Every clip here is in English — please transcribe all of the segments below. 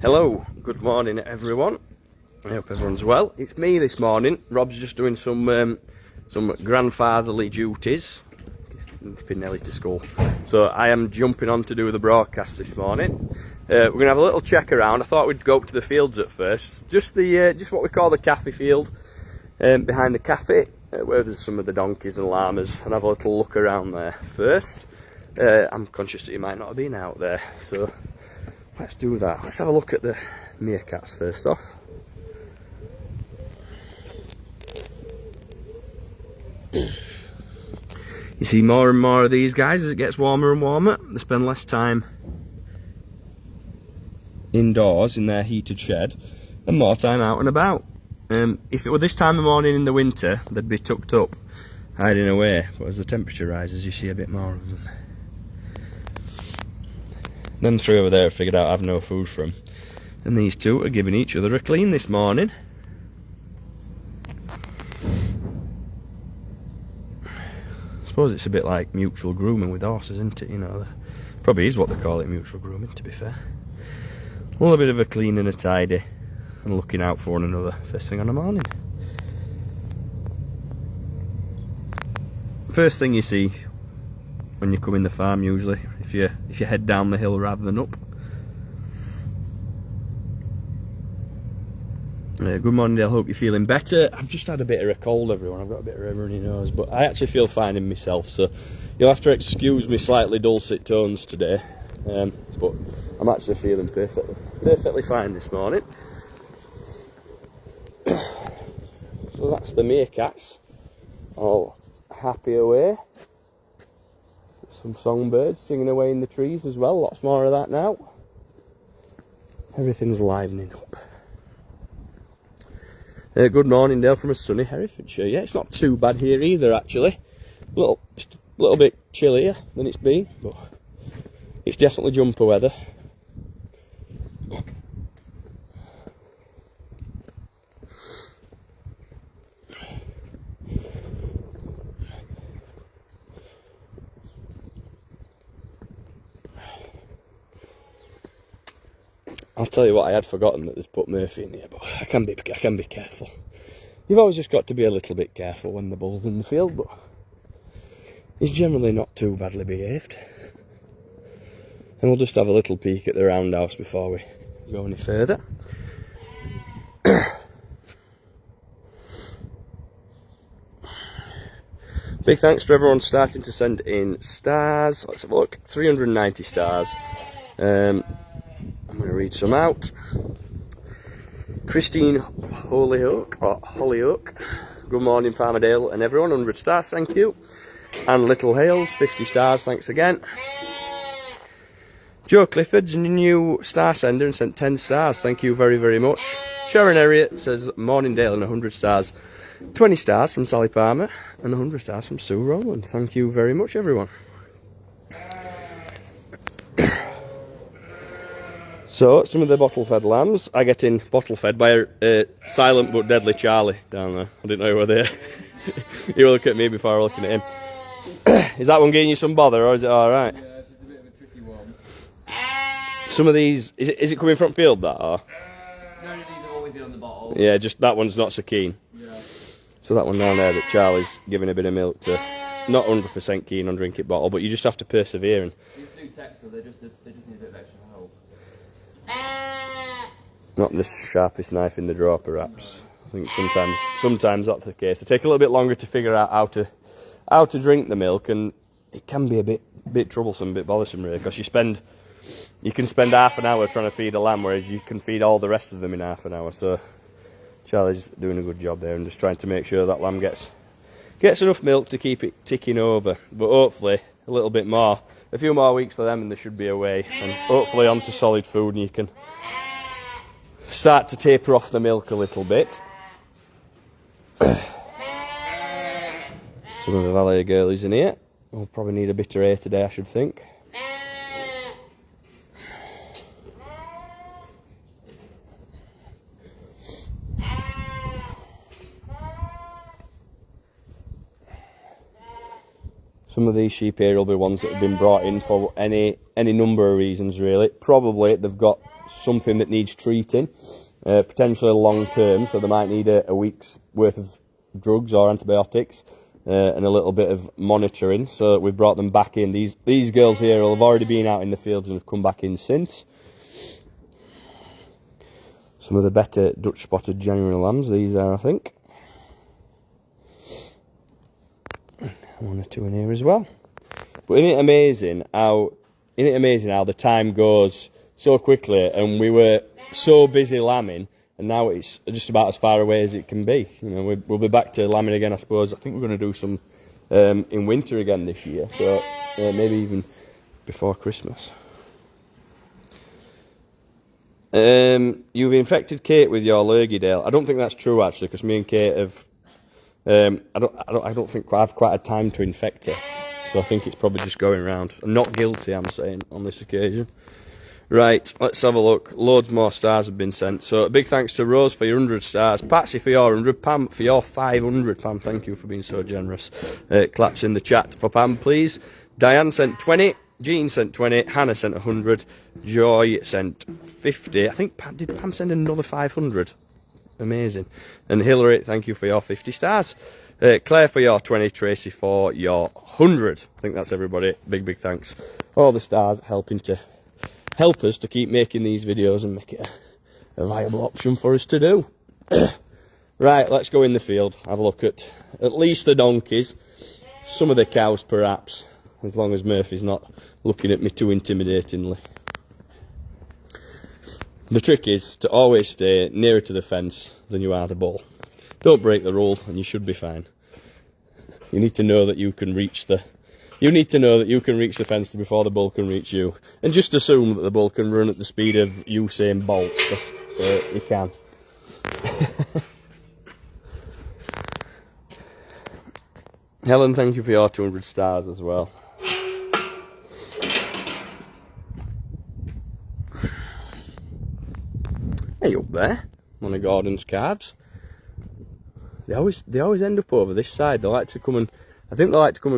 Hello, good morning everyone. I hope everyone's well. It's me this morning. Rob's just doing some grandfatherly duties. Nipping Nelly to school. So I am jumping on to do the broadcast this morning. We're gonna have a little check around. I thought we'd go up to the fields at first. Just what we call the cafe field behind the cafe, where there's some of the donkeys and llamas, and have a little look around there first. I'm conscious that you might not have been out there, so let's do that. Let's have a look at the meerkats first off. You see more and more of these guys as it gets warmer and warmer. They spend less time indoors in their heated shed and more time out and about. If it were this time of morning in the winter, they'd be tucked up, hiding away. But as the temperature rises, you see a bit more of them. Them three over there have figured out I've no food for them. And these two are giving each other a clean this morning. I suppose it's a bit like mutual grooming with horses, isn't it? You know, probably is what they call it, mutual grooming, to be fair. A little bit of a clean and a tidy, and looking out for one another first thing on the morning. First thing you see when you come in the farm, usually, if you head down the hill rather than up. Good morning, Dale. Hope you're feeling better. I've just had a bit of a cold, everyone. I've got a bit of a runny nose, but I actually feel fine in myself, so you'll have to excuse me slightly dulcet tones today. But I'm actually feeling perfectly fine this morning. So that's the meerkats, all happy away. Some songbirds singing away in the trees as well. Lots more of that now. Everything's livening up. Good morning, Dale, from a sunny Herefordshire. Yeah, it's not too bad here either, actually. Just a little bit chillier than it's been, but it's definitely jumper weather. I'll tell you what, I had forgotten that there's put Murphy in here, but I can be careful. You've always just got to be a little bit careful when the bull's in the field, but he's generally not too badly behaved. And we'll just have a little peek at the roundhouse before we go any further. Big thanks to everyone starting to send in stars. Let's have a look. 390 stars. I'm going to read some out. Christine Hollyoak. Good morning, Farmer Dale and everyone. 100 stars, thank you. And Little Hales, 50 stars, thanks again. Joe Clifford's a new star sender and sent 10 stars, thank you very, very much. Sharon Elliott says, morning Dale, and 100 stars. 20 stars from Sally Palmer and 100 stars from Sue Rowland. Thank you very much, everyone. So, some of the bottle-fed lambs are getting bottle-fed by a silent but deadly Charlie down there. I didn't know you were there. You were looking at me before I was looking at him. Is that one giving you some bother, or is it alright? Yeah, it's a bit of a tricky one. Some of these... Is it coming from field, that, or...? None of these have always been on the bottle. Yeah, just that one's not so keen. Yeah. So that one down there that Charlie's giving a bit of milk to... Not 100% keen on drinking bottle, but you just have to persevere and... These do text, so they just need a bit of extra help. Not the sharpest knife in the drawer, perhaps. I think sometimes that's the case. They take a little bit longer to figure out how to drink the milk, and it can be a bit troublesome, a bit bothersome, really, because you can spend half an hour trying to feed a lamb, whereas you can feed all the rest of them in half an hour. So Charlie's doing a good job there, and just trying to make sure that lamb gets enough milk to keep it ticking over. But hopefully a little bit more. A few more weeks for them and they should be away, and hopefully onto solid food, and you can start to taper off the milk a little bit. Some of the valet girlies in here. We'll probably need a bit of air today, I should think. Some of these sheep here will be ones that have been brought in for any number of reasons, really. Probably they've got something that needs treating, potentially long term, so they might need a week's worth of drugs or antibiotics, and a little bit of monitoring. So we've brought them back in. These girls here will have already been out in the fields and have come back in since. Some of the better Dutch spotted January lambs, these are, I think. One or two in here as well. But isn't it amazing how the time goes so quickly, and we were so busy lambing, and now it's just about as far away as it can be. You know, we'll be back to lambing again, I suppose. I think we're going to do some in winter again this year, so maybe even before Christmas. You've infected Kate with your Lurgydale. I don't think that's true, actually, because me and Kate have. I don't think I've quite had time to infect her, so I think it's probably just going round. I'm not guilty, I'm saying, on this occasion. Right, let's have a look. Loads more stars have been sent. So a big thanks to Rose for your 100 stars, Patsy for your 100, Pam for your 500. Pam, thank you for being so generous. Claps in the chat for Pam, please. Diane sent 20. Jean sent 20, Hannah sent 100, Joy sent 50. I think did Pam send another 500? Amazing. And Hillary, thank you for your 50 stars. Claire for your 20, Tracy for your 100. I think that's everybody. Big thanks. All the stars help us to keep making these videos and make it a viable option for us to do. Right, let's go in the field. Have a look at least the donkeys. Some of the cows, perhaps, as long as Murphy's not looking at me too intimidatingly. The trick is to always stay nearer to the fence than you are the bull. Don't break the rule, and you should be fine. You need to know that you can reach the fence before the bull can reach you, and just assume that the bull can run at the speed of Usain Bolt. He can. Helen, thank you for your 200 stars as well. Hey up there, one of Gordon's calves. They always end up over this side. They like to come and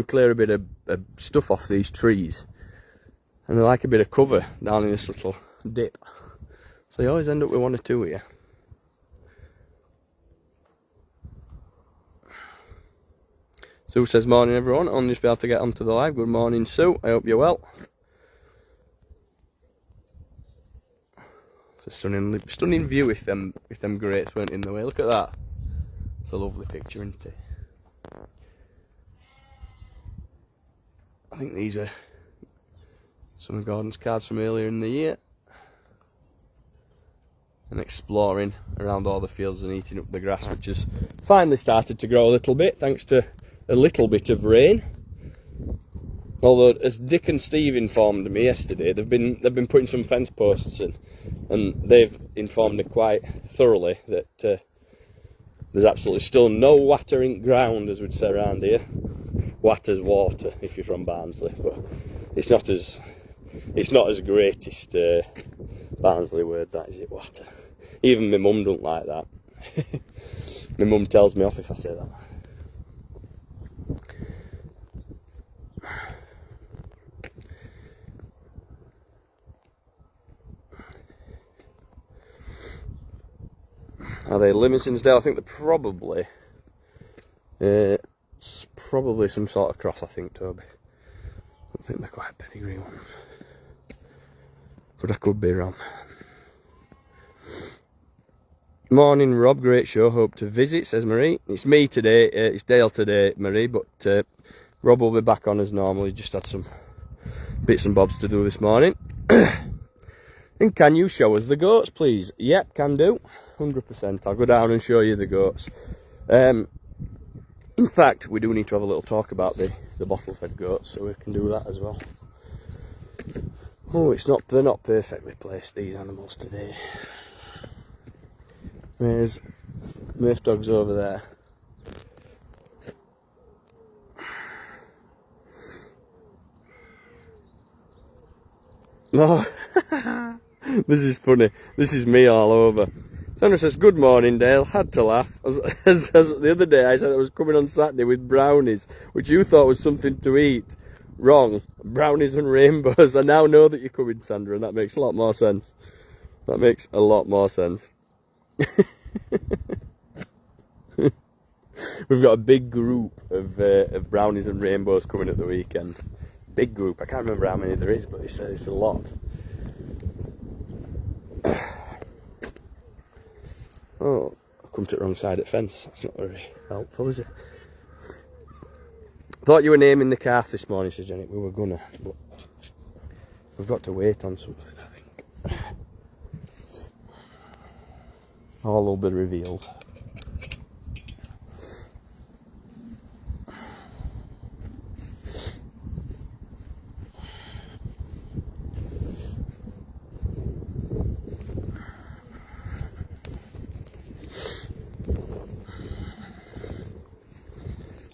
clear a bit of stuff off these trees, and they like a bit of cover down in this little dip. So they always end up with one or two here. Sue says morning everyone. I'll just be able to get onto the live. Good morning, Sue. I hope you're well. It's a stunning view if them greats weren't in the way. Look at that. It's a lovely picture, isn't it? I think these are some of Gordon's calves from earlier in the year. And exploring around all the fields and eating up the grass, which has finally started to grow a little bit, thanks to a little bit of rain. Although, as Dick and Steve informed me yesterday, they've been putting some fence posts in, and they've informed me quite thoroughly that there's absolutely still no watering ground, as we'd say around here. Watter's water if you're from Barnsley, but it's not as greatest Barnsley word, that is it, water. Even my mum don't like that. My mum tells me off if I say that. Are they Limousinsdale? I think they're probably some sort of cross, I think, Toby. I think they're quite pedigree ones, but I could be wrong. Morning Rob, great show, hope to visit, says Marie. It's me today, it's Dale today, Marie, but Rob will be back on as normal. He just had some bits and bobs to do this morning. And can you show us the goats, please? Yep, can do. 100%. I'll go down and show you the goats. In fact, we do need to have a little talk about the bottle-fed goats, so we can do that as well. Oh, they're not perfectly placed, these animals today. There's Murph dog's over there. Oh, this is funny. This is me all over. Sandra says, good morning, Dale. Had to laugh. As the other day I said I was coming on Saturday with brownies, which you thought was something to eat. Wrong. Brownies and rainbows. I now know that you're coming, Sandra, and that makes a lot more sense. That makes a lot more sense. We've got a big group of brownies and rainbows coming at the weekend. Big group. I can't remember how many there is, but it's a lot. Oh, I've come to the wrong side of the fence. That's not very helpful, is it? Thought you were naming the calf this morning, says Janet. We were gonna, but we've got to wait on something, I think. All will be revealed.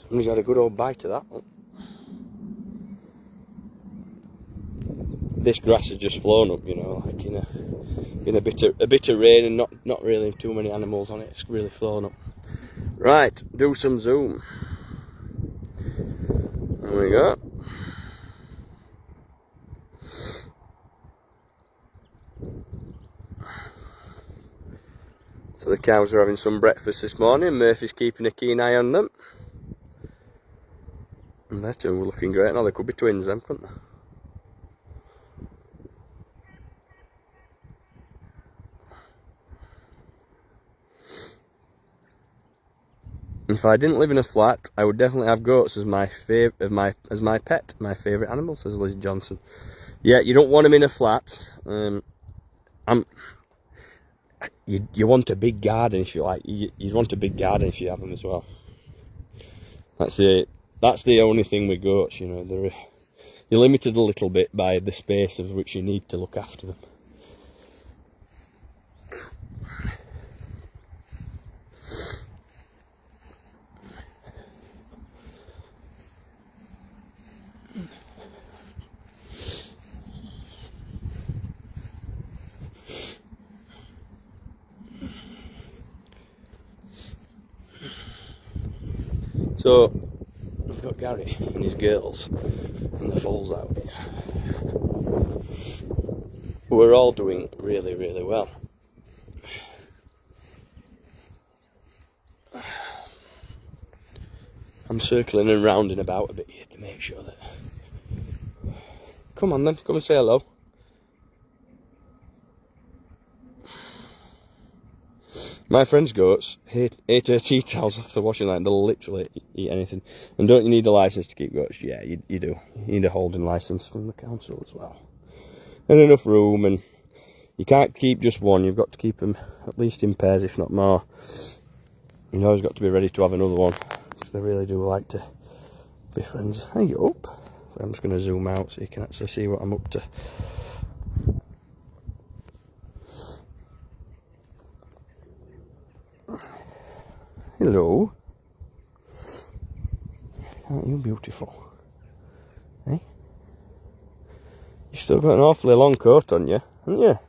Somebody's had a good old bite of that one. This grass has just flown up, you know, like in a bit of rain and not really too many animals on it. It's really flown up. Right, do some zoom. There we go. So the cows are having some breakfast this morning. Murphy's keeping a keen eye on them. And they're two looking great. Now they could be twins then, couldn't they? If I didn't live in a flat, I would definitely have goats as my pet, my favourite animal, says Liz Johnson. Yeah, you don't want them in a flat. You want a big garden if you like. You want a big garden if you have them as well. That's the only thing with goats, you know. You're limited a little bit by the space of which you need to look after them. So, we've got Gary and his girls and the foals out here. We're all doing really, really well. I'm circling and rounding about a bit here to make sure that... Come on then, come and say hello. My friend's goats ate her tea towels off the washing line. They'll literally eat anything. And don't you need a licence to keep goats? Yeah, you do. You need a holding licence from the council as well. And enough room, and you can't keep just one. You've got to keep them at least in pairs, if not more. You've always got to be ready to have another one, because they really do like to be friends. Hey, you up? I'm just going to zoom out so you can actually see what I'm up to. Hello. Aren't you beautiful? Hey? You've still got an awfully long coat on you, haven't you?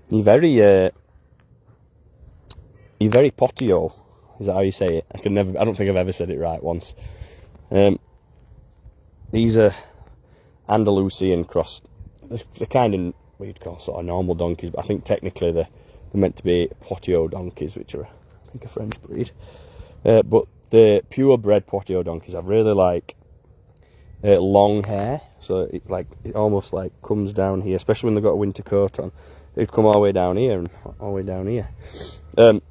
You're very potty-o. Is that how you say it? I don't think I've ever said it right once. These are Andalusian cross. They're kind of what you'd call sort of normal donkeys, but I think technically they're meant to be potty-o donkeys, which are I think a French breed. But the purebred potty-o donkeys have really like long hair, so it almost like comes down here, especially when they've got a winter coat on. It'd come all the way down here and all the way down here. And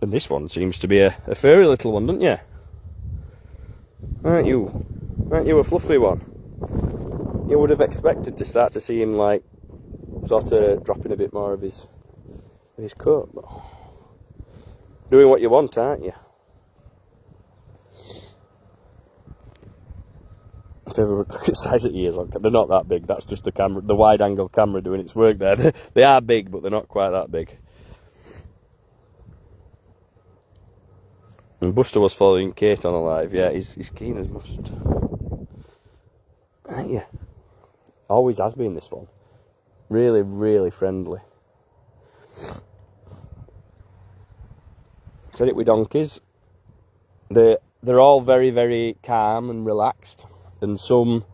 this one seems to be a furry little one, don't you? Aren't you? Aren't you a fluffy one? You would have expected to start to see him like sort of dropping a bit more of his coat, but doing what you want, aren't you? If you ever look at the size of ears, they're not that big. That's just the camera, the wide-angle camera doing its work there. They are big, but they're not quite that big. And Buster was following Kate on a live. Yeah, he's keen as mustard. Aren't you? Always has been, this one. Really, really friendly. said it with donkeys. They're all very, very calm and relaxed, and some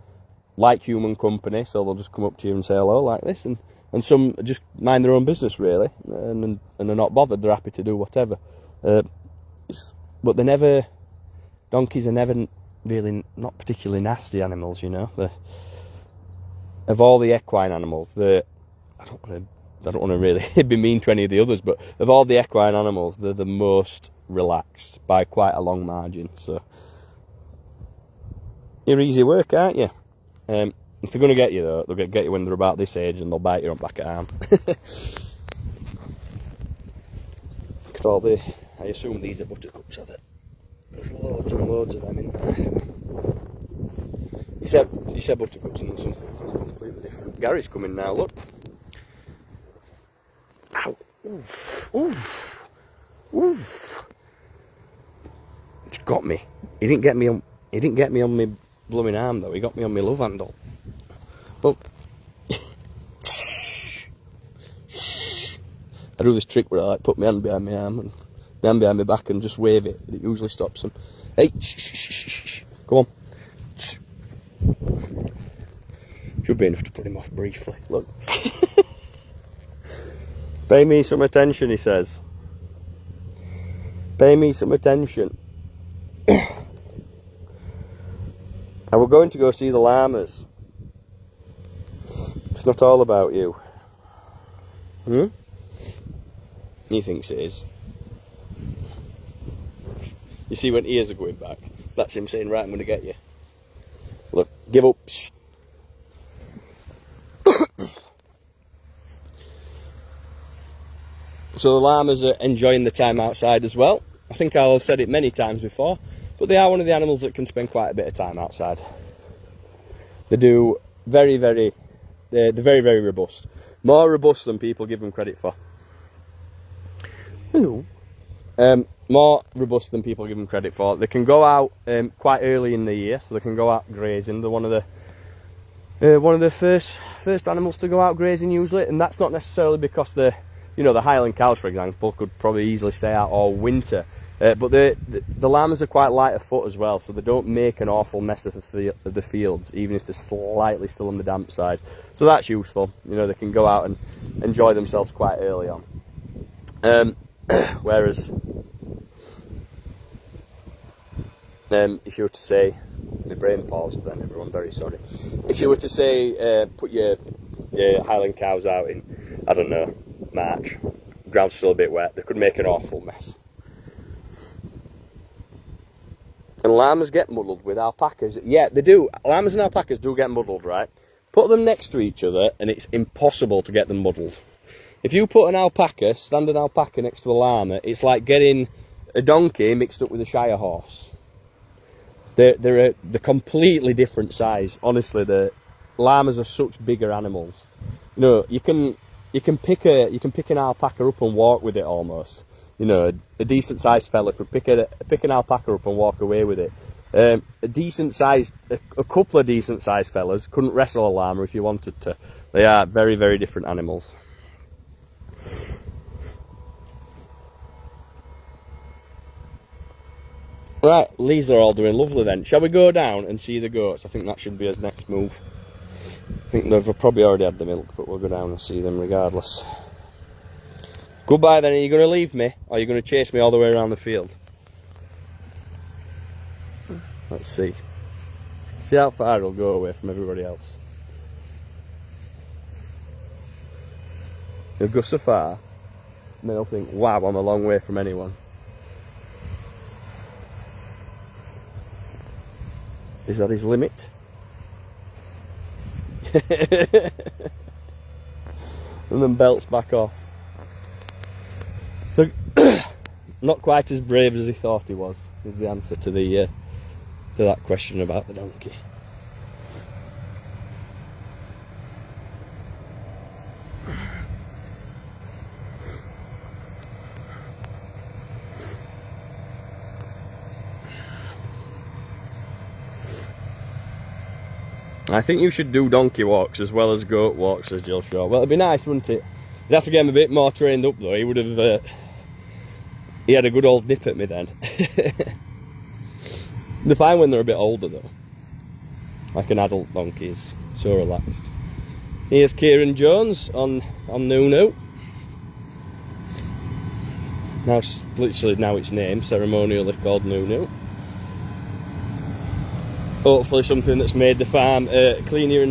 like human company, so they'll just come up to you and say hello like this, and some just mind their own business really, and they're not bothered. They're happy to do whatever. But donkeys are never really not particularly nasty animals, you know. Of all the equine animals, I don't want to really be mean to any of the others, but of all the equine animals, they're the most relaxed by quite a long margin. So you're easy work, aren't you? If they're going to get you though, they'll get you when they're about this age, and they'll bite you on back of arm. Look at all I assume these are buttercups, are they? There's loads and loads of them in there. You said buttercups, and there's something completely different. Gary's coming now, look. Ow. Oof. Oof. Oof. It's got me. He didn't get me on my blooming arm though, he got me on my love handle. But I do this trick where I like put my hand behind my arm and my hand behind my back and just wave it. It usually stops them. Hey, come on. Should be enough to put him off briefly. Look. Pay me some attention, he says. Pay me some attention. And we're going to go see the llamas. It's not all about you. He thinks it is. You see when ears are going back? That's him saying, right, I'm going to get you. Look, give up. So the llamas are enjoying the time outside as well. I think I've said it many times before, but they are one of the animals that can spend quite a bit of time outside. They do they're very, very robust. More robust than people give them credit for. Hello. More robust than people give them credit for. They can go out quite early in the year, so they can go out grazing. They're one of the first animals to go out grazing usually, and that's not necessarily because the Highland cows, for example, could probably easily stay out all winter. But the llamas are quite light of foot as well, so they don't make an awful mess of the fields, even if they're slightly still on the damp side. So that's useful. They can go out and enjoy themselves quite early on. Whereas, if you were to say, my brain paused then, everyone, very sorry. If you were to say, put your Highland cows out in, I don't know, March, ground's still a bit wet, they could make an awful mess. And llamas get muddled with alpacas. Yeah, they do. Llamas and alpacas do get muddled, right? Put them next to each other and it's impossible to get them muddled. If you put an standard alpaca next to a llama, it's like getting a donkey mixed up with a Shire horse. They're completely different size. Honestly, the llamas are such bigger animals. You can pick an alpaca up and walk with it almost. A decent sized fella could pick an alpaca up and walk away with it. A couple of decent sized fellas couldn't wrestle a llama if you wanted to. They are very, very different animals. Right, these are all doing lovely then. Shall we go down and see the goats? I think that should be his next move. I think they've probably already had the milk, but we'll go down and see them regardless. Goodbye then, are you going to leave me? Or are you going to chase me all the way around the field? Let's see. See how far it'll go away from everybody else. He'll go so far, and then he'll think, wow, I'm a long way from anyone. Is that his limit? And then belts back off. Not quite as brave as he thought he was, is the answer to that question about the donkey. I think you should do donkey walks as well as goat walks, says Jill Shaw. Well, it'd be nice, wouldn't it? You'd have to get him a bit more trained up though. He would have he had a good old nip at me then. They're fine when they're a bit older though. Like an adult donkey is so relaxed. Here's Kieran Jones on Nunu. Now, literally now it's named, ceremonially called Nunu. Hopefully something that's made the farm cleaner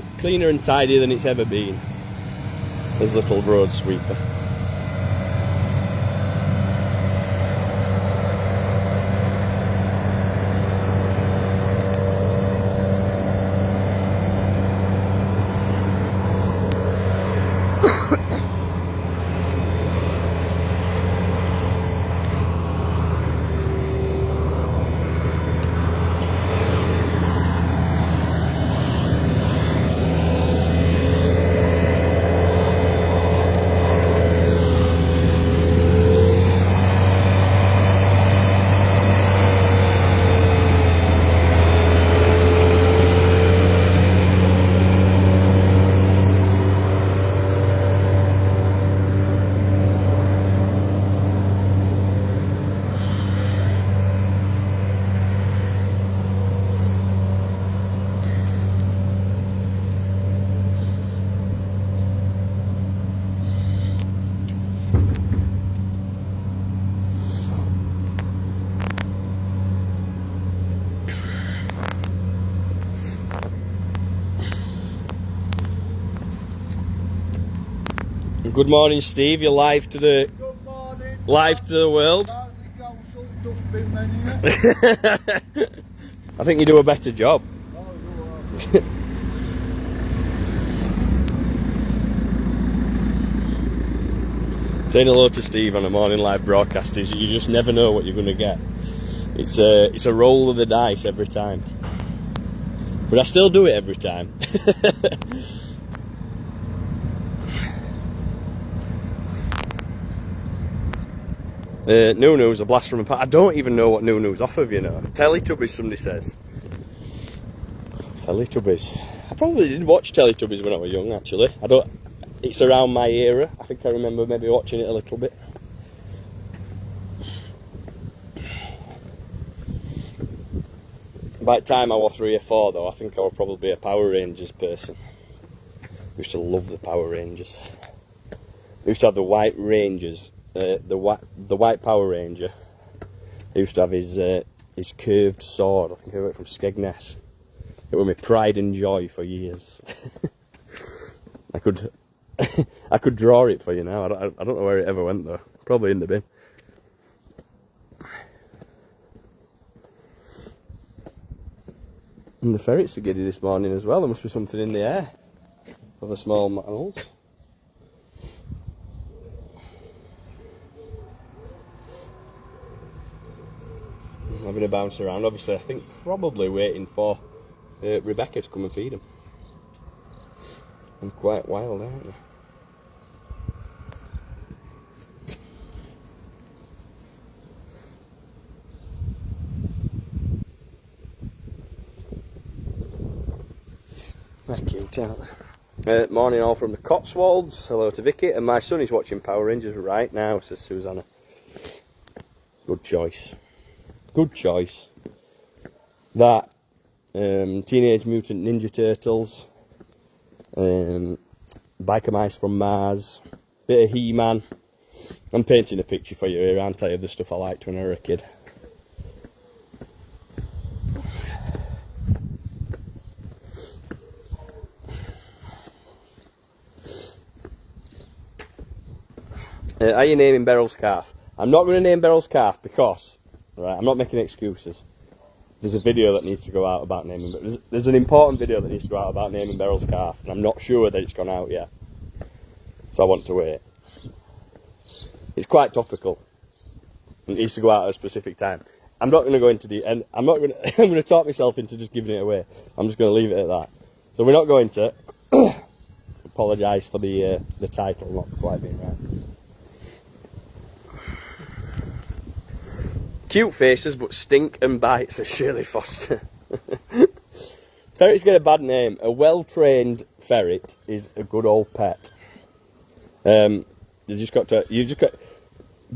and tidier than it's ever been. His little road sweeper. Good morning, Steve. You're live to the world. I think you do a better job. Saying hello to Steve on a morning live broadcast is you just never know what you're going to get. It's a roll of the dice every time, but I still do it every time. Nunu's a blast from a past. I don't even know what Nunu's off of, you know. Teletubbies, somebody says. Teletubbies. I probably did watch Teletubbies when I was young, actually. It's around my era. I think I remember maybe watching it a little bit. By the time I was 3 or 4, though, I think I was probably a Power Rangers person. I used to love the Power Rangers. I used to have the White Rangers. The white Power Ranger. He used to have his curved sword. I think I got it from Skegness. It was my pride and joy for years. I could draw it for you now. I don't know where it ever went though. Probably in the bin. And the ferrets are giddy this morning as well. There must be something in the air for the small mammals. Having a bounce around, obviously I think probably waiting for Rebecca to come and feed them. I'm quite wild, aren't they? They're cute, aren't they? Morning all from the Cotswolds. Hello to Vicky, and my son is watching Power Rangers right now, says Susanna. Good choice. Good choice. That, Teenage Mutant Ninja Turtles, Biker Mice from Mars, bit of He-Man. I'm painting a picture for you here, aren't I, of the stuff I liked when I was a kid. Are you naming Beryl's calf? I'm not going to name Beryl's calf because... Right, I'm not making excuses. There's a video that needs to go out about naming... There's an important video that needs to go out about naming Beryl's calf, and I'm not sure that it's gone out yet. So I want to wait. It's quite topical. It needs to go out at a specific time. I'm not going to go into the... And I'm not going to... I'm going to talk myself into just giving it away. I'm just going to leave it at that. So we're not going to... apologise for the title not quite being right. Cute faces, but stink and bite, says Shirley Foster. Ferrets get a bad name. A well-trained ferret is a good old pet. You just got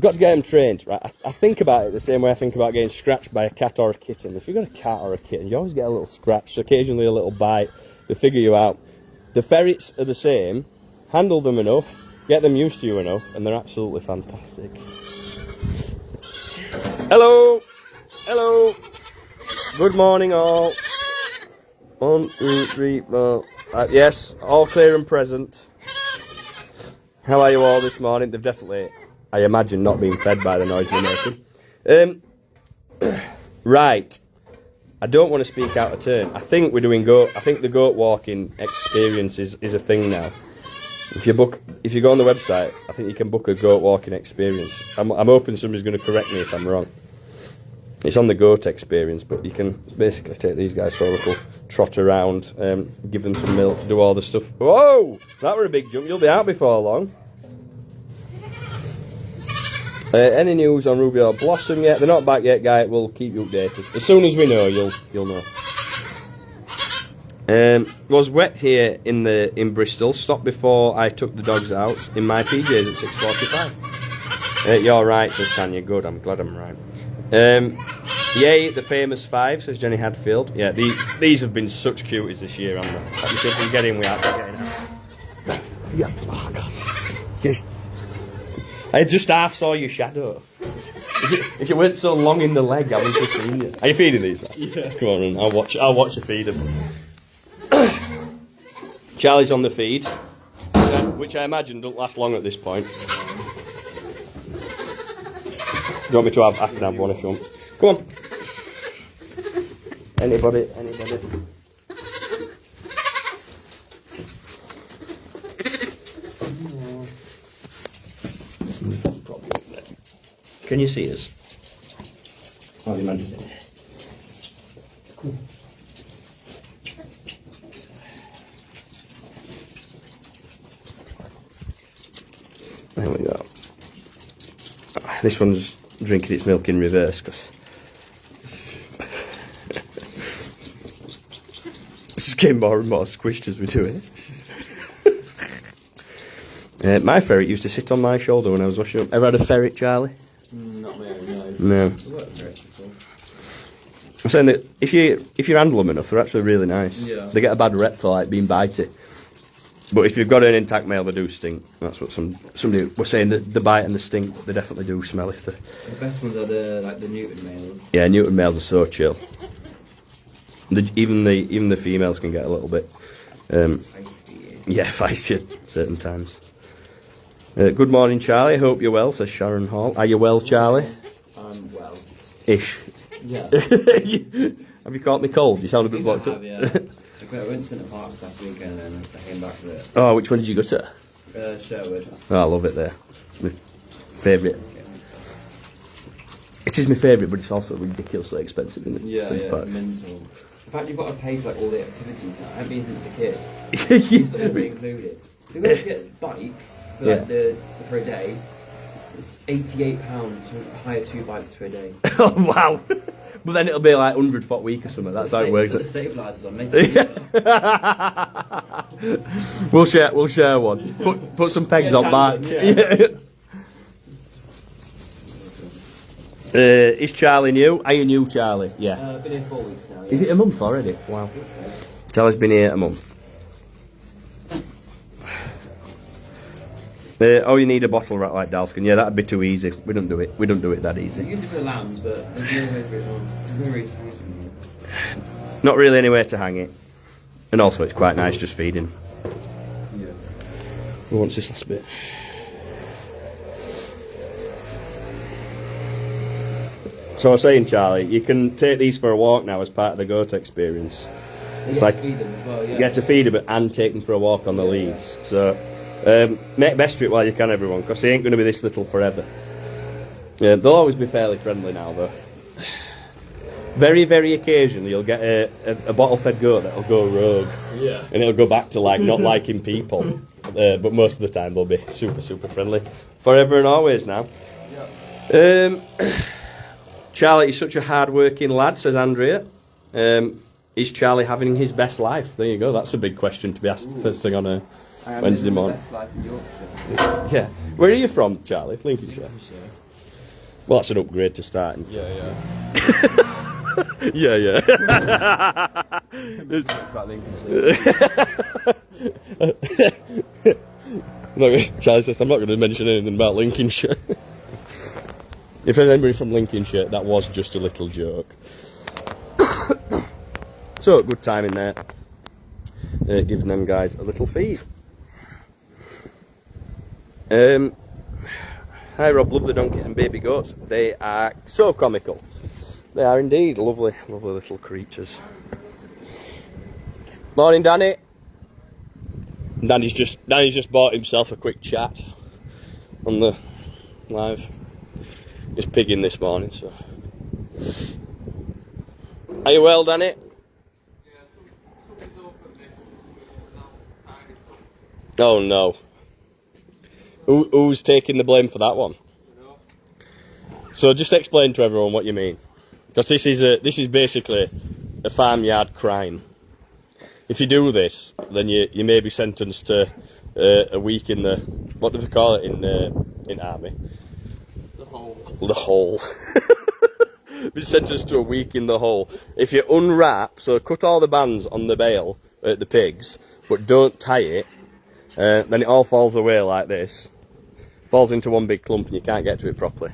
got to get them trained, right? I think about it the same way I think about getting scratched by a cat or a kitten. If you've got a cat or a kitten, you always get a little scratch, occasionally a little bite. They figure you out. The ferrets are the same. Handle them enough, get them used to you enough, and they're absolutely fantastic. Hello! Hello! Good morning, all. 1, 2, 3, 4. Yes, all clear and present. How are you all this morning? They've definitely, I imagine, not been fed by the noise they're making. Right. I don't want to speak out of turn. I think we're doing goat. I think the goat walking experience is a thing now. If you go on the website, I think you can book a goat walking experience. I'm hoping somebody's going to correct me if I'm wrong. It's on the goat experience, but you can basically take these guys for a little trot around, give them some milk, do all the stuff. Whoa! That were a big jump. You'll be out before long. Any news on Ruby or Blossom yet? They're not back yet, Guy. We'll keep you updated. As soon as we know, you'll know. Was wet here in Bristol. Stopped before I took the dogs out in my PJs at 6:45. You're right, says Tanya. Good. I'm glad I'm right. Yay, the famous 5, says Jenny Hadfield. Yeah, these have been such cuties this year, haven't they? Let me see if we can get in without getting out. Yeah. Oh, God. Just. I just half saw your shadow. If you weren't so long in the leg, I wouldn't have seen you. Are you feeding these? Right? Yeah. Come on, I'll watch you feed them. Charlie's on the feed, which I imagine don't last long at this point. You want me to have? I can have one if you want. Come on. Anybody? Can you see us? Oh, you imagine it. Cool. There we go. This one's drinking its milk in reverse because it's getting more and more squished as we do it. My ferret used to sit on my shoulder when I was washing up. Ever had a ferret, Charlie? Not really, no. I'm saying that if you handle them enough, they're actually really nice. Yeah. They get a bad rep for like being bitey. But if you've got an intact male, they do stink. That's what somebody was saying. The bite and the stink, they definitely do smell. If the best ones are the Newton males. Yeah, Newton males are so chill. Even the females can get a little bit. Feisty. Yeah, feisty at certain times. Good morning, Charlie. I hope you're well, says Sharon Hall. Are you well, Charlie? I'm well. Ish. Yeah. Have you caught me cold? You sound a bit blocked up. Yeah. I went to the park last weekend and I came back with it. Oh, which one did you go to? Sherwood. Oh, I love it there. It's my favourite. It is my favourite, but it's also ridiculously expensive, isn't it? Yeah, it's mental. In fact, you've got to pay for like all the activities now. I haven't been since a kid. It used to all be included. So we to get bikes for like for a day. It's £88 to hire 2 bikes to a day. Oh wow! But then it'll be like 100 for a week or something. That's how it works. The stabilisers on me. We'll share one. Put some pegs on back. Yeah. Is Charlie new? Are you new, Charlie? Yeah. Been here 4 weeks now. Yeah. Is it a month already? Wow. Charlie's been here a month. Oh, you need a bottle right like Dalskin. Yeah, that'd be too easy. We don't do it. We don't do it that easy. We use it for the lambs, but there's no way for it on. There's no reason to use it. Not really anywhere to hang it. And also, it's quite nice just feeding. Yeah. Who wants this last bit? So I was saying, Charlie, you can take these for a walk now as part of the goat experience. It's like feed them as well, yeah. You get to feed them and take them for a walk on the leads. So make best of it while you can, everyone, because they ain't going to be this little forever. They'll always be fairly friendly now, though. Very, very occasionally you'll get a bottle-fed goat that'll go rogue. Yeah. And it'll go back to like not liking people. But most of the time they'll be super, super friendly. Forever and always now. Yeah. Charlie is such a hard-working lad, says Andrea. Is Charlie having his best life? There you go. That's a big question to be asked first thing on a Wednesday morning. Best life in Yorkshire. Yeah. Where are you from, Charlie? Lincolnshire. Well, that's an upgrade to starting. Yeah. Yeah. Charlie says, I'm not going to mention anything about Lincolnshire. If anybody from Lincolnshire, that was just a little joke. So, good time in there. Giving them guys a little feed. Hi Rob, love the donkeys and baby goats. They are so comical. They are indeed lovely, lovely little creatures. Morning, Danny. Danny's just bought himself a quick chat on the live. He's pigging this morning, so. Are you well, Danny? Oh no. Who's taking the blame for that one? So just explain to everyone what you mean, because this is basically a farmyard crime. If you do this, then you may be sentenced to a week in the, what do they call it in army? The hole. The hole. Be sentenced to a week in the hole. If you unwrap, so cut all the bands on the bale at the pigs, but don't tie it, then it all falls away like this. Falls into one big clump and you can't get to it properly.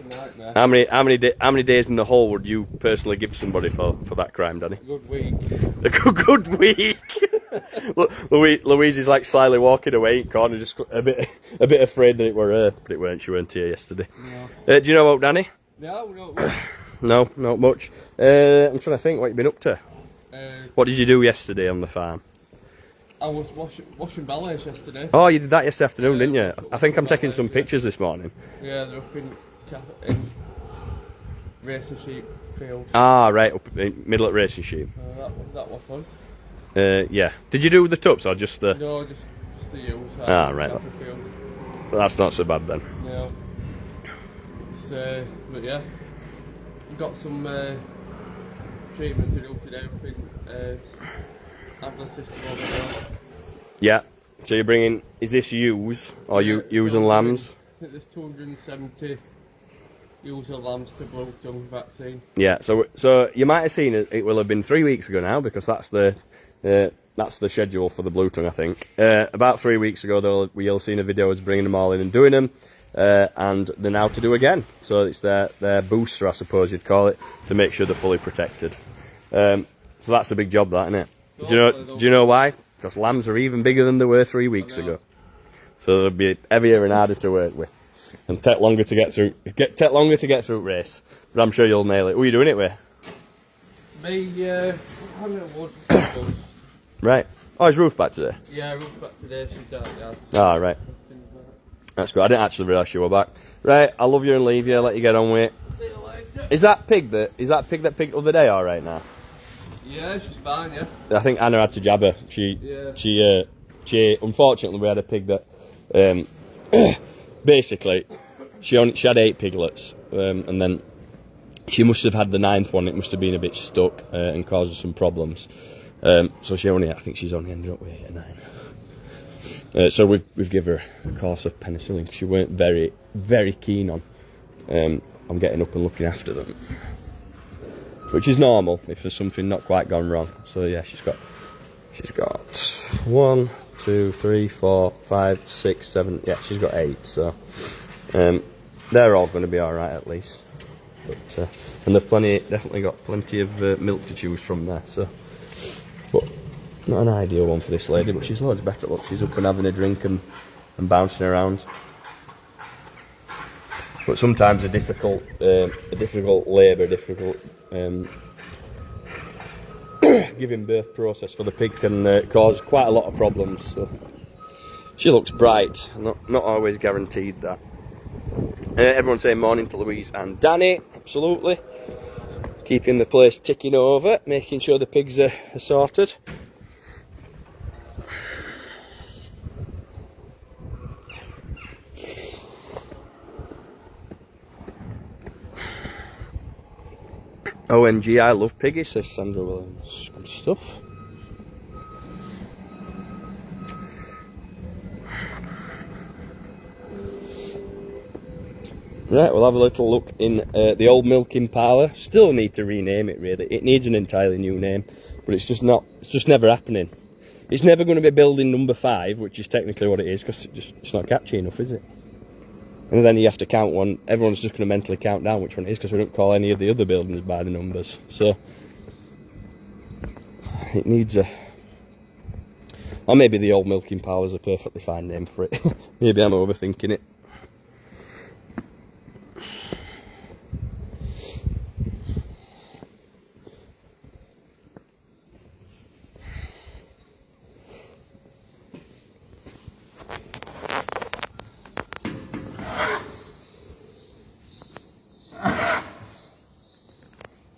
Nightmare. How many days in the hole would you personally give somebody for that crime, Danny? A good week. A good week. Louise is like slyly walking away in corner, just a bit afraid that it were her, but it weren't. She weren't here yesterday. No. Do you know what, Danny? No, not much. No, not much. I'm trying to think what you've been up to. What did you do yesterday on the farm? I was washing ballets yesterday. Oh, you did that yesterday afternoon, didn't you? I think I'm taking some pictures this morning. Yeah, they're up in Racing Sheep Field. Ah, right, up in middle at Racing Sheep. That was fun. Yeah. Did you do the tups or just the... No, just the ewes. Ah, right. That's not so bad then. No. But yeah, got some treatment to do today up in Adler system over there. Yeah. So you're bringing, is this ewes or ewes and lambs? I think there's 270 ewes and lambs to blue tongue vaccine. Yeah. So you might have seen it will have been 3 weeks ago now, because that's the schedule for the blue tongue, I think. About 3 weeks ago, we'll seen a video of bringing them all in and doing them. And they're now to do again. So it's their booster, I suppose you'd call it, to make sure they're fully protected. So that's a big job, that, isn't it? Do you know why? Because lambs are even bigger than they were 3 weeks ago. So they'll be heavier and harder to work with, and take longer to get through. Take longer to get through race. But I'm sure you'll nail it. Who are you doing it with? Me, hanging a wood. Right. Oh, is Ruth back today? Yeah, Ruth back today. She's down there. Ah, right. That's good. I didn't actually realise you were back. Right, I'll love you and leave you. Let you get on with it. See you later. Is that pig that picked the other day all right now? Yeah, she's fine. Yeah. I think Anna had to jab her. She unfortunately, we had a pig that basically she had 8 piglets, and then she must have had the 9th one. It must have been a bit stuck and caused her some problems. So I think she's only ended up with 8 or 9. So we've given her a course of penicillin. She weren't very, very keen on getting up and looking after them, which is normal if there's something not quite gone wrong. So yeah, she's got 1, 2, 3, 4, 5, 6, 7. Yeah, she's got 8. So they're all going to be all right at least. But and they've definitely got plenty of milk to choose from there. So, but not an ideal one for this lady, but she's loads better. Look, she's up and having a drink and bouncing around. But sometimes a difficult labour, giving birth process for the pig can cause quite a lot of problems. So she looks bright, not always guaranteed that. Everyone saying morning to Louise and Danny, absolutely. Keeping the place ticking over, making sure the pigs are sorted. OMG, I love piggy, says Sandra Williams. Good stuff. Right, we'll have a little look in the old milking parlour. Still need to rename it, really. It needs an entirely new name, but it's just never happening. It's never going to be building number 5, which is technically what it is, because it's not catchy enough, is it? And then you have to count one. Everyone's just going to mentally count down which one it is, because we don't call any of the other buildings by the numbers. So it needs a... Or maybe the old milking parlour is a perfectly fine name for it. Maybe I'm overthinking it.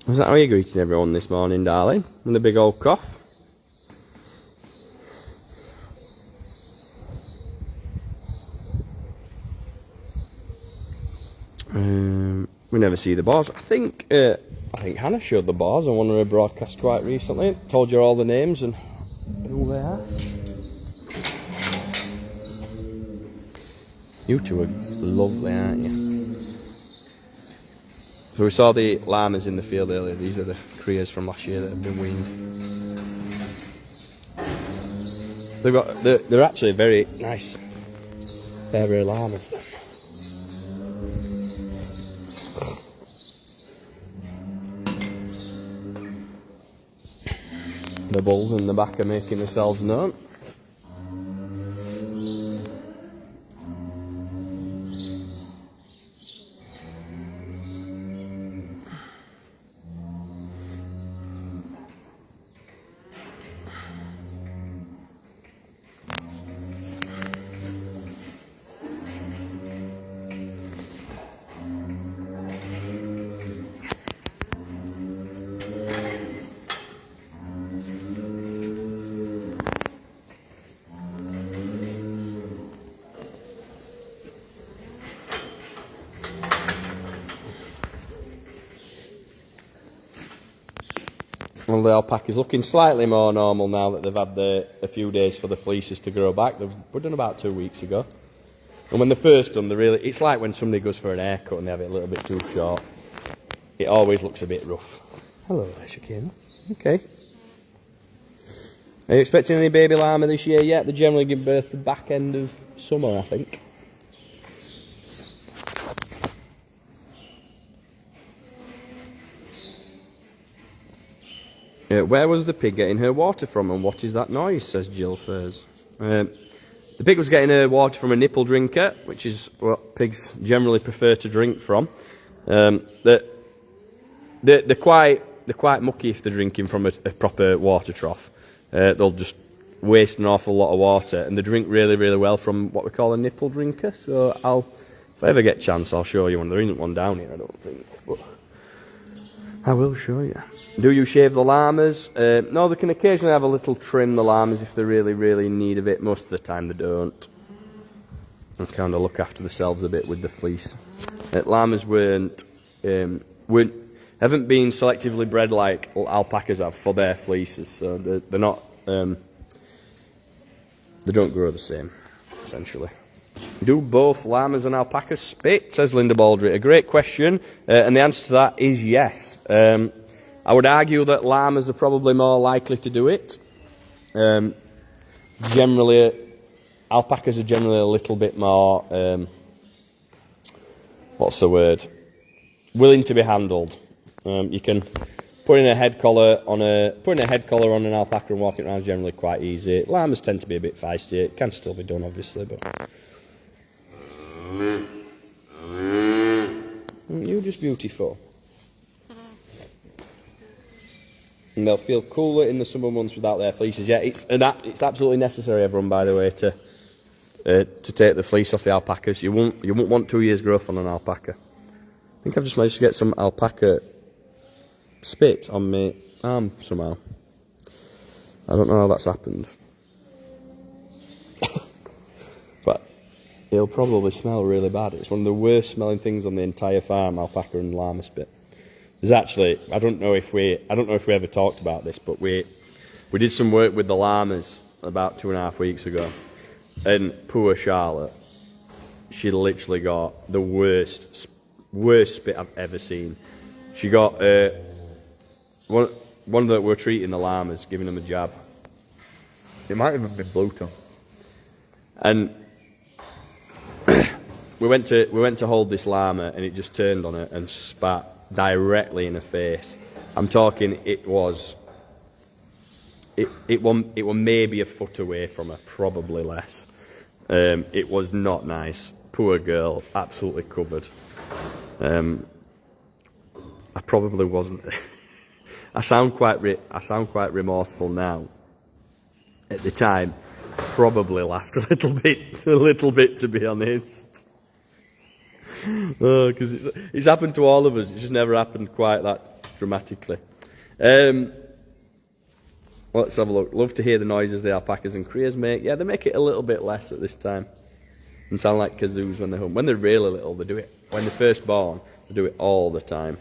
Is that how you're greeting everyone this morning, darling? With a big old cough? We never see the boars. I think Hannah showed the boars on one of her broadcasts quite recently. Told you all the names and who they are. You two are lovely, aren't you? So we saw the llamas in the field earlier. These are the crias from last year that have been weaned. They're actually very nice pair of llamas then. The bulls in the back are making themselves known. Well, the alpaca's looking slightly more normal now that they've had a few days for the fleeces to grow back. We're done about 2 weeks ago. And when they're first done, it's like when somebody goes for an haircut and they have it a little bit too short. It always looks a bit rough. Hello there, Shakira. Okay. Are you expecting any baby llama this year yet? They generally give birth the back end of summer, I think. Where was the pig getting her water from and what is that noise, says Jill Furs. The pig was getting her water from a nipple drinker, which is what pigs generally prefer to drink from. They're quite mucky if they're drinking from a proper water trough. They'll just waste an awful lot of water and they drink really, really well from what we call a nipple drinker. So if I ever get a chance, I'll show you one. There isn't one down here, I don't think. But I will show you. Do you shave the llamas? No, they can occasionally have a little trim, the llamas, if they really, really need of it. Most of the time they don't. And kind of look after themselves a bit with the fleece. Llamas haven't been selectively bred like alpacas have for their fleeces, so they're not. They don't grow the same, essentially. Do both llamas and alpacas spit? Says Linda Baldry. A great question, and the answer to that is yes. I would argue that llamas are probably more likely to do it. Generally, alpacas are generally a little bit more, what's the word? Willing to be handled. You can put in a head collar on an alpaca and walk it around is generally quite easy. Llamas tend to be a bit feisty. It can still be done, obviously, but you're just beautiful. And they'll feel cooler in the summer months without their fleeces. Yeah, it's absolutely necessary, everyone, by the way, to take the fleece off the alpacas. You won't want 2 years growth on an alpaca. I think I've just managed to get some alpaca spit on my arm somehow. I don't know how that's happened. But it'll probably smell really bad. It's one of the worst smelling things on the entire farm, alpaca and llama spit. There's actually, I don't know if we ever talked about this, but we did some work with the llamas about 2.5 weeks ago, and poor Charlotte, she literally got the worst worst spit I've ever seen. She got one that were treating the llamas, giving them a jab. It might have been blue tongue. And we went to hold this llama, and it just turned on her and spat directly in her face. I'm talking, it was maybe a foot away from her, probably less. It was not nice. Poor girl, absolutely covered. I probably wasn't. I sound quite remorseful now. At the time, probably laughed a little bit, to be honest. Oh, because it's happened to all of us. It's just never happened quite that dramatically. Let's have a look. Love to hear the noises the alpacas and crias make. Yeah, they make it a little bit less at this time. And sound like kazoos when they're home. When they're really little, they do it. When they're first born, they do it all the time.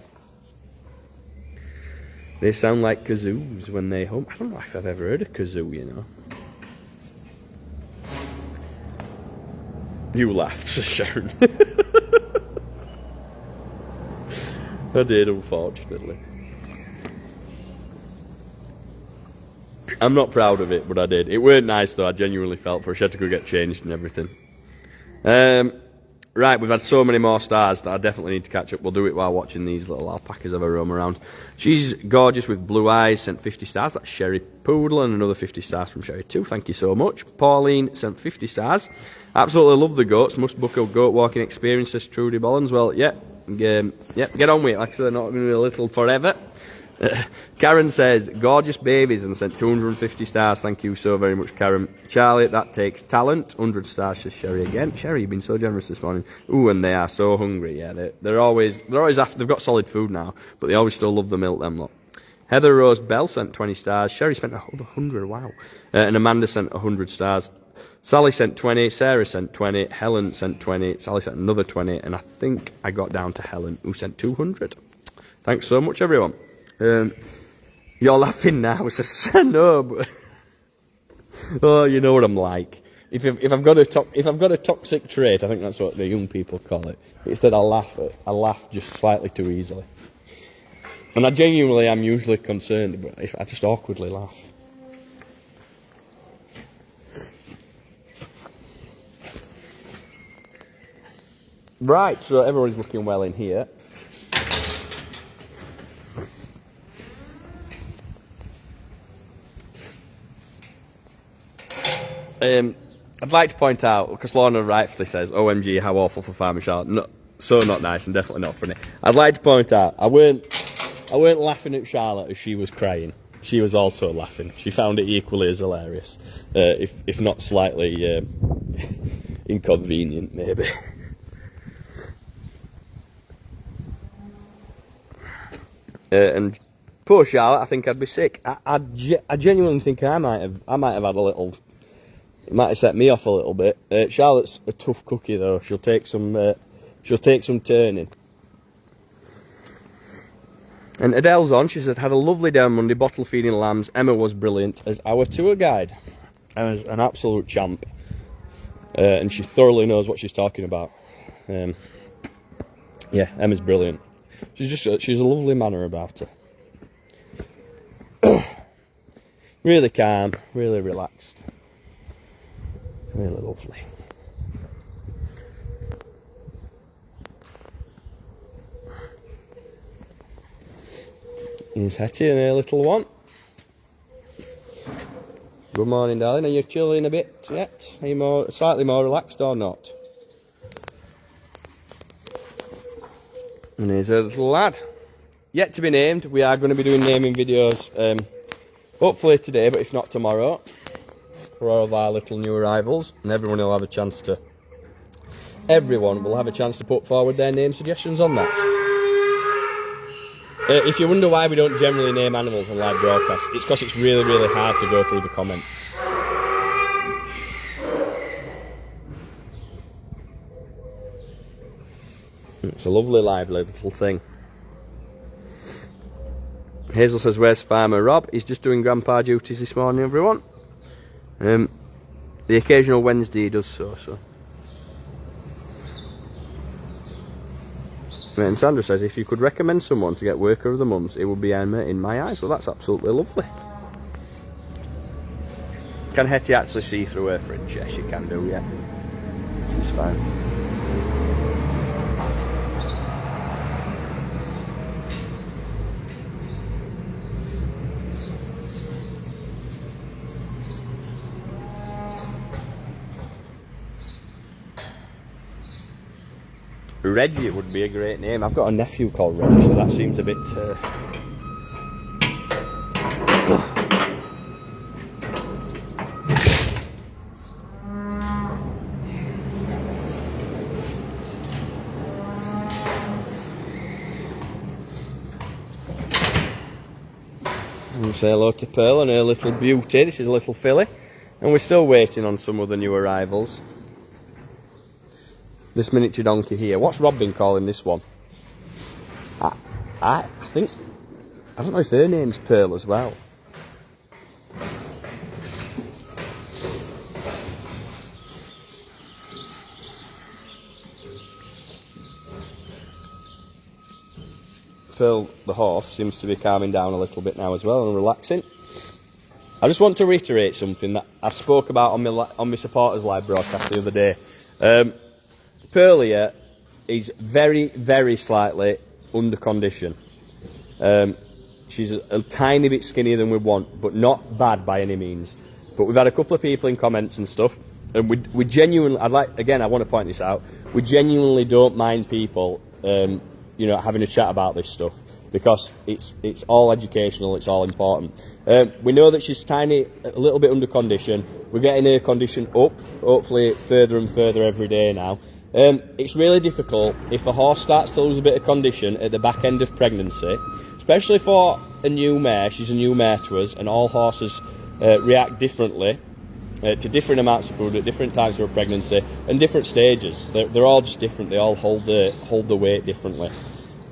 They sound like kazoos when they're home. I don't know if I've ever heard a kazoo, you know. You laughed, says Sharon. I did, unfortunately. I'm not proud of it, but I did. It weren't nice though, I genuinely felt for her. She had to go get changed and everything. Right, we've had so many more stars that I definitely need to catch up. We'll do it while watching these little alpacas have a roam around. She's gorgeous with blue eyes, sent 50 stars. That's Sherry Poodle, and another 50 stars from Sherry too. Thank you so much. Pauline sent 50 stars. Absolutely love the goats. Must book a goat walking experience, says Trudy Bollins. Well, yeah, get on with it. Like I said, they're not going to be a little forever. Karen says, gorgeous babies, and sent 250 stars. Thank you so very much, Karen. Charlie, that takes talent. 100 stars, says Sherry again. Sherry, you've been so generous this morning. Ooh, and they are so hungry. Yeah, they're always after. They've got solid food now, but they always still love the milk, them lot. Heather Rose Bell sent 20 stars. Sherry spent 100, wow. And Amanda sent 100 stars. Sally sent 20, Sarah sent 20, Helen sent 20, Sally sent another 20, and I think I got down to Helen, who sent 200. Thanks so much, everyone. You're laughing now, says no, but oh, you know what I'm like. If I've got a toxic trait, I think that's what the young people call it. It's that I laugh just slightly too easily, and I genuinely am usually concerned, but I just awkwardly laugh. Right, so everybody's looking well in here. I'd like to point out, because Lorna rightfully says, OMG, how awful for Farmer Charlotte. No, so not nice and definitely not funny. I'd like to point out, I weren't laughing at Charlotte as she was crying. She was also laughing. She found it equally as hilarious, if not slightly inconvenient, maybe. And poor Charlotte, I think I'd be sick. I genuinely think I might have had a little. It might have set me off a little bit. Charlotte's a tough cookie though. She'll take some turning. And Adele's on. She said, had a lovely day on Monday, bottle feeding lambs. Emma was brilliant as our tour guide. Emma's an absolute champ. And she thoroughly knows what she's talking about. Yeah, Emma's brilliant. She's a lovely manner about her. Really calm, really relaxed. Really lovely. Here's Hetty and her little one. Good morning, darling. Are you chilling a bit yet? Are you slightly more relaxed or not? And here's a little lad. Yet to be named. We are going to be doing naming videos, hopefully today, but if not tomorrow, for all of our little new arrivals, and everyone will have a chance to put forward their name suggestions on that. If you wonder why we don't generally name animals on live broadcasts, it's because it's really, really hard to go through the comments. It's a lovely, lively little thing. Hazel says, where's Farmer Rob? He's just doing grandpa duties this morning, everyone. The occasional Wednesday he does so. And Sandra says, if you could recommend someone to get worker of the month, it would be Emma in my eyes. Well, that's absolutely lovely. Can Hetty actually see through her fridge? Yes, she can do, yeah. She's fine. Reggie would be a great name. I've got a nephew called Reggie, so that seems a bit... And say hello to Pearl and her little beauty. This is a little filly. And we're still waiting on some of the new arrivals. This miniature donkey here. What's Rob been calling this one? I think... I don't know if her name's Pearl as well. Pearl, the horse, seems to be calming down a little bit now as well and relaxing. I just want to reiterate something that I spoke about on my supporters live broadcast the other day. Pearl here is very, very slightly under condition. She's a tiny bit skinnier than we want, but not bad by any means. But we've had a couple of people in comments and stuff, and we genuinely, I want to point this out, we genuinely don't mind people, having a chat about this stuff, because it's all educational, it's all important. We know that she's tiny, a little bit under condition. We're getting her condition up, hopefully further and further every day now. It's really difficult if a horse starts to lose a bit of condition at the back end of pregnancy, especially for a new mare. She's a new mare to us, and all horses react differently to different amounts of food at different times of pregnancy and different stages. They're all just different. They all hold the weight differently.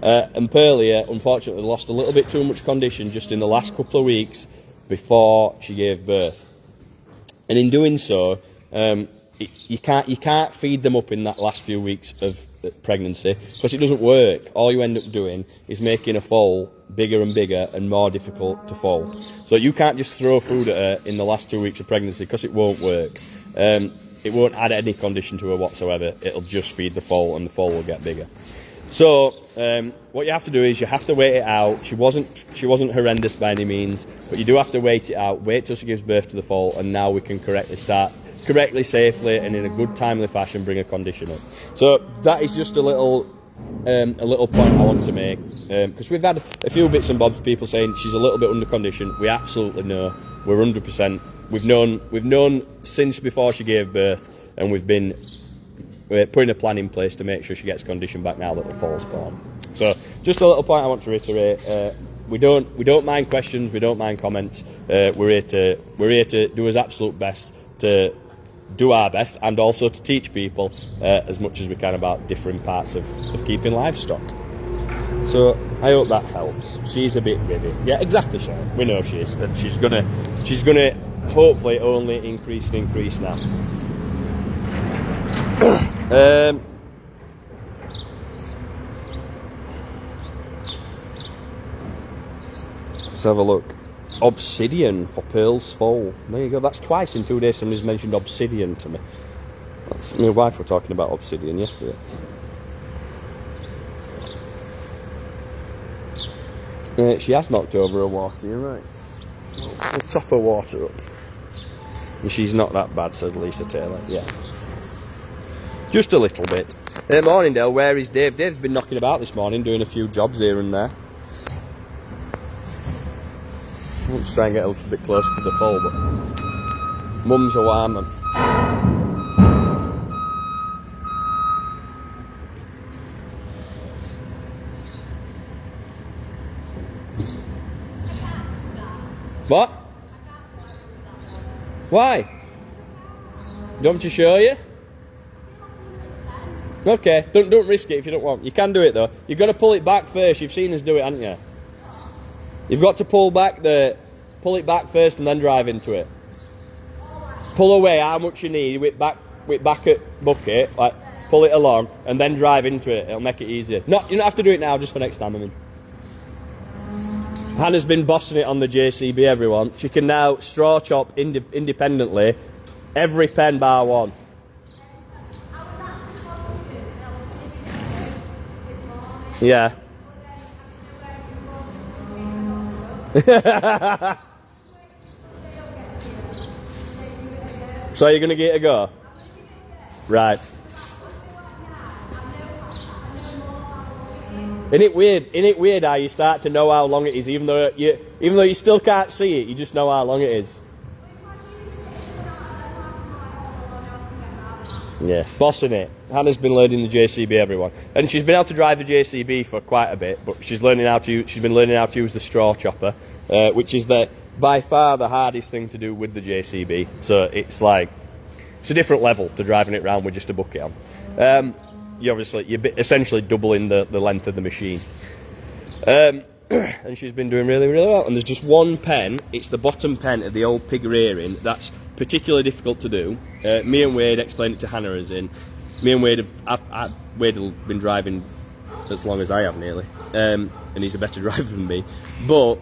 And Pearl here, unfortunately, lost a little bit too much condition just in the last couple of weeks before she gave birth. And in doing so, you can't feed them up in that last few weeks of pregnancy, because it doesn't work. All you end up doing is making a foal bigger and bigger and more difficult to foal. So you can't just throw food at her in the last 2 weeks of pregnancy, because it won't work. It won't add any condition to her whatsoever. It'll just feed the foal, and the foal will get bigger. So what you have to do is you have to wait it out. She wasn't horrendous by any means, but you do have to wait it out. Wait till she gives birth to the foal, and now we can correctly, safely, and in a good, timely fashion bring a condition up. So that is just a little point I want to make, because we've had a few bits and bobs, people saying she's a little bit under condition. We absolutely know. We're 100%. We've known since before she gave birth, and we're putting a plan in place to make sure she gets condition back now that the foal's born. So just a little point I want to reiterate. We don't mind questions. We don't mind comments. We're here to do our absolute best to do our best, and also to teach people as much as we can about different parts of keeping livestock. So I hope that helps. She's a bit ribby. Yeah, exactly, Sharon. We know she is, and she's gonna hopefully only increase now. Let's have a look. Obsidian for Pearl's foal. There you go. That's twice in 2 days somebody's mentioned obsidian to me. My wife were talking about obsidian yesterday. She has knocked over her water, you're right. We'll top her water up. And she's not that bad, says Lisa Taylor. Yeah. Just a little bit. Morning, Dale. Where is Dave? Dave's been knocking about this morning, doing a few jobs here and there. Let's try and get a little bit closer to the foal, but Mum's a warm one. What? Why? Do you want me to show you? Okay, don't risk it if you don't want. You can do it though. You've got to pull it back first. You've seen us do it, haven't you? You've got to pull it back first and then drive into it. Pull away how much you need with back at bucket, like pull it along, and then drive into it. It'll make it easier. You don't have to do it now, just for next time, I mean. Hannah's been bossing it on the JCB, everyone. She can now straw chop independently every pen bar one. Yeah. So you're going to give it a go? Right. Isn't it weird how you start to know how long it is, even though you still can't see it, you just know how long it is. Yeah, bossing it. Hannah's been learning the JCB, everyone, and she's been able to drive the JCB for quite a bit, but she's been learning how to use the straw chopper, which is by far the hardest thing to do with the JCB. So it's a different level to driving it around with just a bucket on. You're essentially doubling the length of the machine. And she's been doing really, really well. And there's just one pen, it's the bottom pen of the old pig rearing, that's particularly difficult to do. Me and Wade explained it to Hannah as in, me and Wade Wade have been driving as long as I have nearly, and he's a better driver than me, but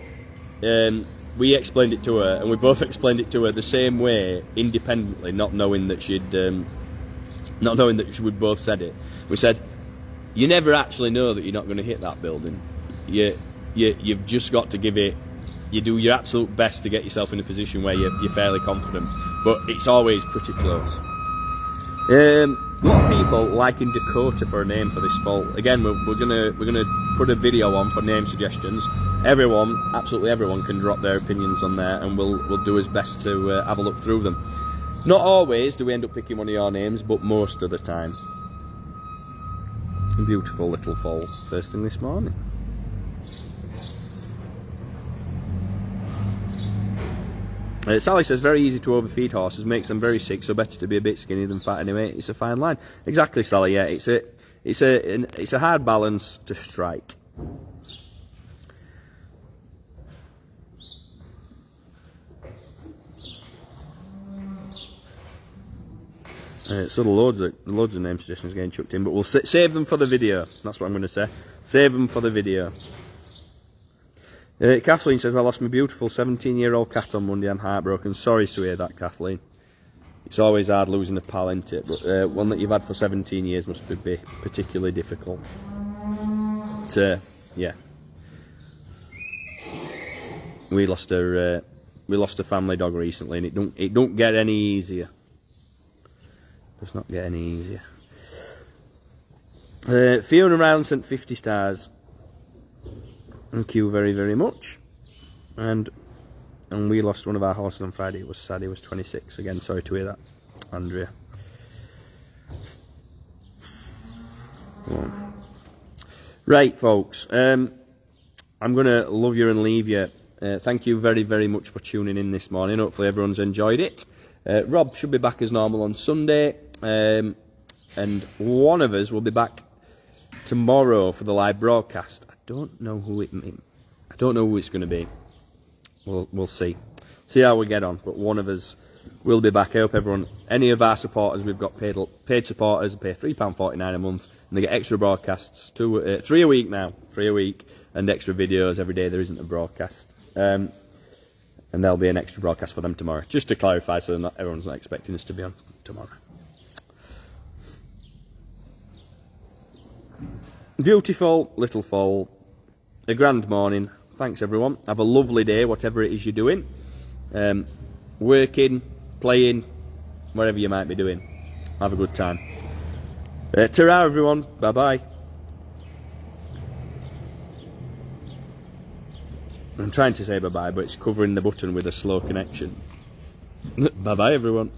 we explained it to her, and we both explained it to her the same way, independently, not knowing that we'd both said it. We said, you never actually know that you're not going to hit that building. You've just got to give it, you do your absolute best to get yourself in a position where you're fairly confident, but it's always pretty close. A lot of people liking Dakota for a name for this fall. Again, we're gonna put a video on for name suggestions. Everyone, absolutely everyone, can drop their opinions on there, and we'll do his best to have a look through them. Not always do we end up picking one of your names, but most of the time. Beautiful little foal first thing this morning. Sally says, very easy to overfeed horses, makes them very sick, so better to be a bit skinny than fat anyway. It's a fine line. Exactly, Sally, yeah, it's a hard balance to strike. So loads of name suggestions getting chucked in, but we'll save them for the video. That's what I'm going to say. Save them for the video. Kathleen says, I lost my beautiful 17-year-old cat on Monday. I'm heartbroken. Sorry to hear that, Kathleen. It's always hard losing a pal, isn't it? But one that you've had for 17 years must be particularly difficult. Yeah. We lost a family dog recently, and it don't get any easier. Does not get any easier. Fiona Round sent 50 stars. Thank you very, very much. And we lost one of our horses on Friday. It was sad. He was 26 again. Sorry to hear that, Andrea. Right, folks. I'm going to love you and leave you. Thank you very, very much for tuning in this morning. Hopefully everyone's enjoyed it. Rob should be back as normal on Sunday. And one of us will be back tomorrow for the live broadcast. I don't know who it's going to be. We'll see how we get on, but one of us will be back. I hope everyone, any of our supporters, we've got paid supporters, pay £3.49 a month, and they get extra broadcasts, 3 a week now, 3 a week, and extra videos every day there isn't a broadcast. And there'll be an extra broadcast for them tomorrow, just to clarify, so everyone's not expecting us to be on tomorrow. Beautiful little foal. A grand morning. Thanks everyone. Have a lovely day, whatever it is you're doing. Working, playing, whatever you might be doing. Have a good time. Ta-ra everyone. Bye-bye. I'm trying to say bye-bye, but it's covering the button with a slow connection. Bye-bye everyone.